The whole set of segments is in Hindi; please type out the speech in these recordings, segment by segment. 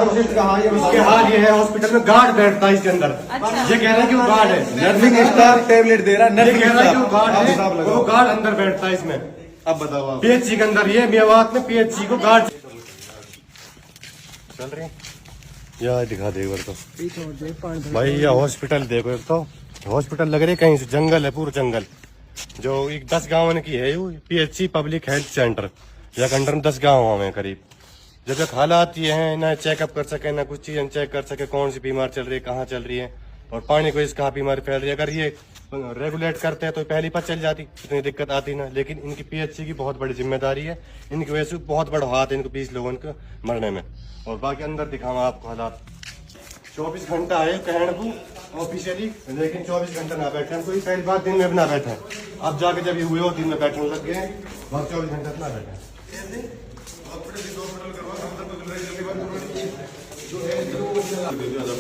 फार्मासिस्ट कहाँ है? उसके हाल ये है हॉस्पिटल में गार्ड बैठता है इसके अंदर। ये कह रहा है कि वो गार्ड है, नर्सिंग स्टाफ टेबलेट दे रहा है। ये कह रहा है कि वो गार्ड है, वो गार्ड अंदर बैठता है इसमें। अब बताओ आप। पीएचसी के अंदर, ये मेवात में पीएचसी को गार्ड चल रही है। यार दिखा दे एक बार तो भाई, ये हॉस्पिटल देखो। एक तो हॉस्पिटल लग रही है कहीं से, जंगल है, पूरा जंगल। जो एक 10 गाँव की है ये पीएचसी पब्लिक हेल्थ सेंटर, या अंडर में 10 गाँव हमें करीब। जब तक हालात ये हैं, ना चेकअप कर सके, ना कुछ चीज चेक कर सके कौन सी बीमार चल रही है, कहाँ चल रही है, और पानी को इसका बीमारी फैल रही है। अगर ये रेगुलेट करते हैं तो पहली पता चल जाती, इतनी दिक्कत आती ना। लेकिन इनकी पीएचसी की बहुत बड़ी जिम्मेदारी है, इनकी वजह से बहुत बड़ा हाथ है इनको 20 लोगों को मरने में। और बाकी अंदर दिखाऊंगा आपको हालात। 24 घंटा है कहने को ऑफिशियली, लेकिन 24 घंटा ना बैठे। हमको पहली बात दिन में भी ना बैठे, अब जाके जब ये हुए हो दिन में बैठने लग गए, और 24 घंटा ना बैठे।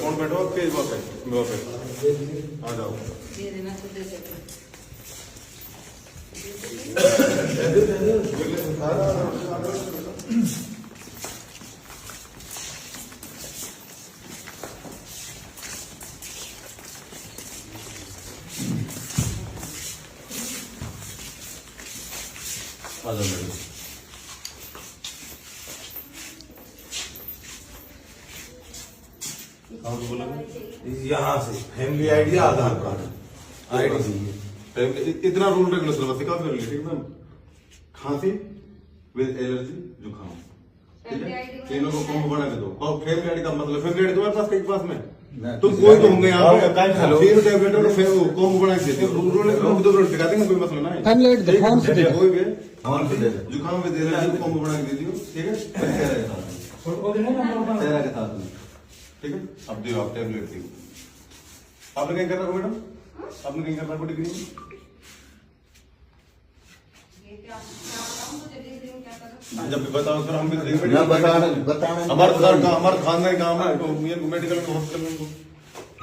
कौन बैठो आ जाओ। यहाँ से फैमिली आईडी, आधार कार्ड, आईडी चाहिए। इतना रूल रेगुलेशन बस सिखा कर ठीक ना। खांसी विद एलर्जी जुकाम, ठीक है, तीनों को कॉम्बो बना के दो। और फैमिली आईडी का मतलब, फैमिली आईडी तुम्हारे पास कहीं पास में तुम कोई तो होंगे यहाँ पे, तीन टैबलेट और फिर कॉम्बो बना के देते हो। रूल दिखा देंगे, कोई मसला नहीं। फैमिली आईडी फोन से दे, कोई भी जुकाम विद एलर्जी कॉम्बो बना के दे दियो, ठीक है, तेरा के साथ में, ठीक है। अब दियो आप टैबलेट दियो। आपने कहीं कर रखा मैडम, आपने कहीं कर रखा डिग्री में? जब भी बताओ सर, हम भी बताना हमारे खानदान काम है, मेडिकल में हॉस्पिटल में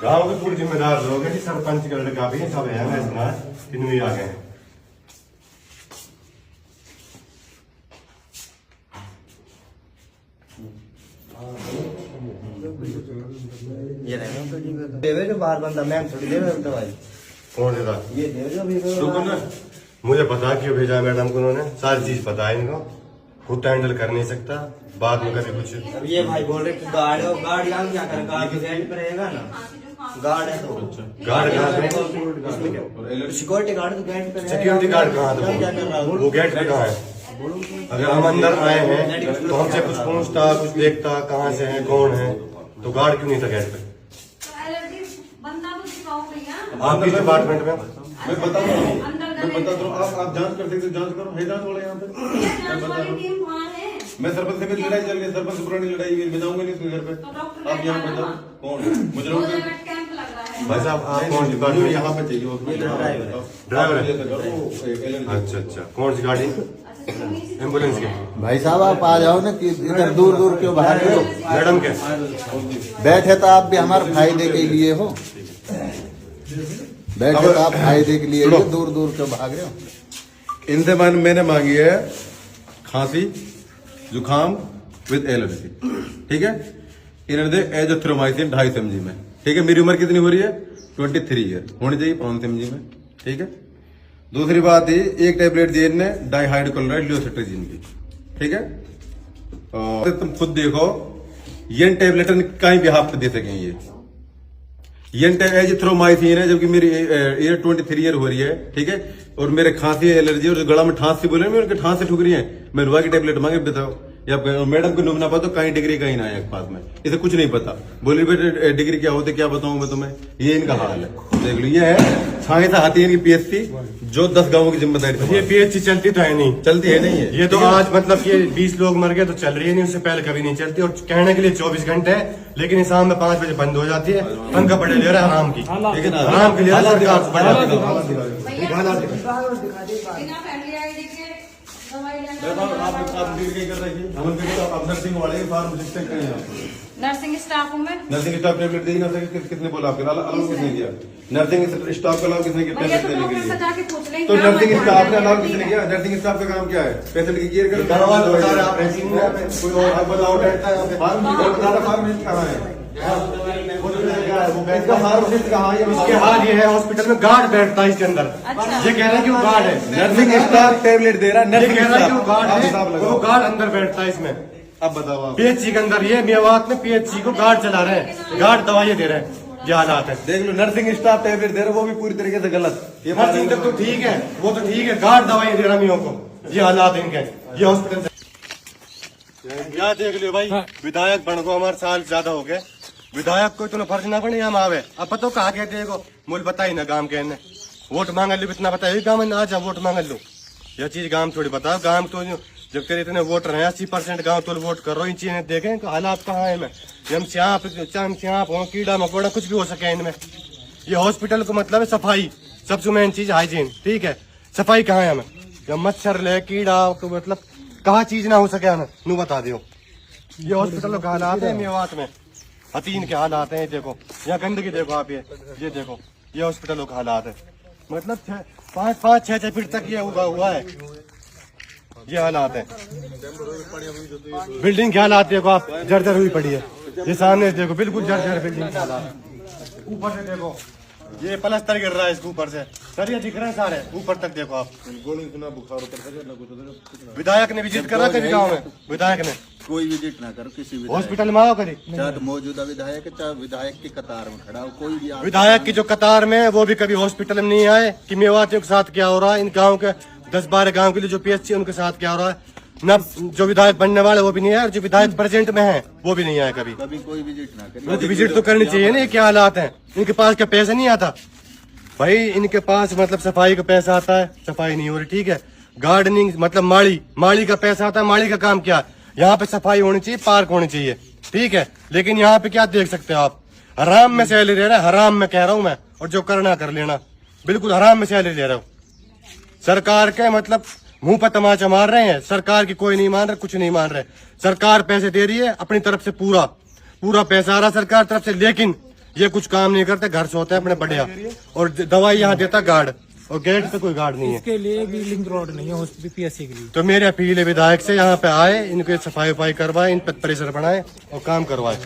गाँव के पूरे जिम्मेदार लोग हैं, सरपंच का लड़का भी सब है, मैं सुना तीनों ही आ गए हैं। ये देवे जो बाहर बंदा मैम थोड़ी देवे दवाई कौन देता? ये देवे जो भी रुको ना, मुझे पता क्यों भेजा है मैडम को, उन्होंने सारी चीज पता है इनको, खुद हैंडल कर नहीं सकता, बाद में कभी कुछ। अब ये भाई बोल रहे कि गार्ड है, गार्ड यहाँ क्या करे, गार्ड तो रेंट पे रहेगा ना, गार्ड है तो गार्ड कहाँ पे? सिक्योरिटी गार्ड तो रेंट पे रहेगा। सिक्योरिटी गार्ड कहाँ था? वो गेट पे कहाँ है? अगर हम अंदर आए हैं तो हमसे कुछ पूछता, कुछ देखता, कहाँ से है, कौन है, तो गार्ड क्यों नहीं था गेट पे? आपके डिपार्टमेंट में मैं बता रहा हूँ, आप जांच कर सकते, जांच करो, है जांच वाले यहाँ पे। मैं सरपंच से मेरी लड़ाई चल रही है, सरपंच से पुरानी लड़ाई हुई, मैं जाऊंगा नहीं उसके घर पे। आप यहाँ बताओ कौन है, मुझे भाई साहब आप कौन डिपार्टमेंट? यहाँ पे चाहिए ड्राइवर है। अच्छा, कौन सी गाड़ी? एम्बुलेंस की? भाई साहब आप आ जाओ ना, कि इधर दूर दूर क्यों भाग रहे हो? मैडम के बैठे तो आप भी हमारे फायदे के लिए हो, बैठे तो आप फायदे के लिए, दूर दूर क्यों भाग रहे हो? इनसे मैंने मांगी है खांसी जुकाम विद एलर्जी, ठीक है। इन्होंने दे एजिथ्रोमाइसिन 250 mg में, ठीक है। मेरी उम्र कितनी हो रही है? 23 ईयर होनी चाहिए 5 mg में, ठीक है। दूसरी बात है, एक टैबलेट दी इनने डाइहाइड्रोक्लोराइड लियोसिट्राजिन की, ठीक है। और तुम खुद देखो, ये टैबलेट कहीं भी हाथ पे दे सकें ये एजिथ्रोमाइसिन है, जबकि मेरी एयर 23 ईयर हो रही है, ठीक है। और मेरे खांसी एलर्जी और गला में ठांस से बोले, मैं उनके ठांस से ठुक रही है, मैं रुआ की टैबलेट मांगे, बताओ। या मैडम को ना पता, कहीं डिग्री कहीं ना है पास में, इसे कुछ नहीं पता। बोली बेटे डिग्री क्या होते, क्या बताऊं मैं तुम्हें, ये इनका हाल है। देख लो, ये है सहायता आती है इनकी पीएचसी, जो 10 गांवों की जिम्मेदारी। ये पीएचसी चलती तो है नहीं, चलती है नहीं है ये तो आज मतलब ये 20 लोग मर गए तो चल रही है, नहीं उससे पहले कभी नहीं चलती। और कहने के लिए 24 घंटे है, लेकिन ये शाम में 5 बजे बंद हो जाती है। पंखा पड़े ले रहा है आराम की, लेकिन आराम के लिए सरकार से बढ़ा आप कर रही है, हम नर्सिंग वाले फार्मासिस्ट हैं। नर्सिंग स्टाफ हूँ मैं। नर्सिंग स्टाफ टेबलेट देगी, नर्सिंग किसने बोला आपके अलाउ किसने किया? नर्सिंग स्टाफ का अलाउ किसने किया भैया टेबलेट तो देने लोग के ऐसा लिए? जाके पूछ लेंगे तो क्या नर्सिंग मतलब स्टाफ ने है? अलाउ किसने किया? नर्सिंग स्टाफ का काम क्या है? पेशेंट की केयर करना। दवा तो बता रहे आप ऐसी नहीं है, कोई और आप बताओ फार्मेसिस्ट कहाँ है? इसका फार्मेसिस्ट कहाँ है? इसके हाल ये है हॉस्पिटल में गार्ड बैठता है इसके अंदर। अच्छा। ये कह रहा है कि वो गार्ड है, नर्सिंग स्टाफ टेबलेट दे रहा है, ये नर्सिंग कह रहा है कि वो स्टाफ। गार्ड आप है, हिसाब वो लगाओ। गार्ड अंदर बैठता है इसमें। अब बताओ आप। पीएचसी के अंदर ये मेवात में पीएचसी को गार्ड चला रहे हैं, गार्ड दवाइयाँ दे रहे हैं, ये हालात है। देख लो, नर्सिंग स्टाफ टेबलेट दे रहा है, वो भी पूरी तरीके से गलत। ये नर्सिंग तक तो ठीक है, वो तो ठीक है, गार्ड दवाइयाँ दे रहा मियों को, ये हालात है इनके, ये हॉस्पिटल। यहाँ देख लियो भाई, विधायक बन को हमारे साल ज्यादा हो गए, विधायक को इतना फर्ज ना पड़े हम आवे। अब पता कहा कहते हैं को मूल बताई ना गांव के ने वोट मांग लो, इतना बताइए गांव में आज वोट मांग लो, यह चीज गांव थोड़ी बताओ। गांव तो जब तेरे इतने वोटर हैं 80% गांव तो वोट कर रहे हो, इन चीजें देखें तो हालात कहाँ है। हम स्याप हो, कीड़ा मकोड़ा कुछ भी हो सके इनमें। ये हॉस्पिटल को मतलब है सफाई, सबसे मेन चीज हाइजीन, ठीक है। सफाई कहाँ है हमें? जब मच्छर ले कीड़ा तो मतलब कहाँ चीज ना हो सके हमें नू बता दियो। ये हॉस्पिटल के हालात है मेवात में, हतीन के हालात हैं। देखो यहाँ गंदगी देखो आप, ये देखो ये हॉस्पिटलों का हालात है। मतलब 5-6 फीट तक ये उगा हुआ है, ये हालात है। बिल्डिंग के हालात देखो आप, जर्जर हुई पड़ी है। ये सामने देखो बिल्कुल जर्जर बिल्डिंग के हालात। ऊपर से देखो ये प्लास्टर गिर रहा है इसके ऊपर से, सर ये दिख रहे हैं सारे ऊपर तक देखो आप। विधायक ने विजिट करा कभी गाँव में? विधायक ने कोई विजिट ना करो किसी विधायक, हॉस्पिटल में आओ कभी? चाहे तो मौजूदा विधायक है, चाहे विधायक की कतार में खड़ा हो, कोई भी आप विधायक की जो कतार में है वो भी कभी हॉस्पिटल में नहीं आए कि मेवातियों के साथ क्या हो रहा है। इन गांव के 10-12 गांव के लिए जो पीएचसी उनके साथ क्या हो रहा है, न जो विधायक बनने वाले वो भी नहीं है, और जो विधायक प्रेजेंट में है वो भी नहीं आए कभी। कभी कोई विजिट ना करे। विजिट तो करनी चाहिए ना, ये क्या हालात हैं। इनके पास क्या पैसा नहीं आता भाई? इनके पास मतलब सफाई का पैसा आता है, सफाई नहीं हो रही, ठीक है। गार्डनिंग मतलब माली का पैसा आता है, माली का काम क्या? यहाँ पे सफाई होनी चाहिए, पार्क होनी चाहिए, ठीक है। लेकिन यहाँ पे क्या देख सकते हो आप, हराम में सैलरी ले रहे हैं, हराम में कह रहा हूँ मैं, और जो करना कर लेना, बिल्कुल हराम में सैलरी ले रहे हो। सरकार के मतलब मुंह पर तमाचा मार रहे हैं, सरकार की कोई नहीं मान रहे, कुछ नहीं मान रहे। सरकार पैसे दे रही है अपनी तरफ से, पूरा पैसा आ रहा सरकार तरफ से, लेकिन ये कुछ काम नहीं करते, घर से होते हैं अपने बढ़िया। और दवाई यहाँ देता गार्ड, और गेट पे कोई गार्ड नहीं है। इसके लिए भी लिंक रोड नहीं है पीएससी के लिए। तो मेरे अपील है विधायक से, यहाँ पे आए, इनके सफाई वफाई करवाए, इन पर प्रेशर बनाए और काम करवाए।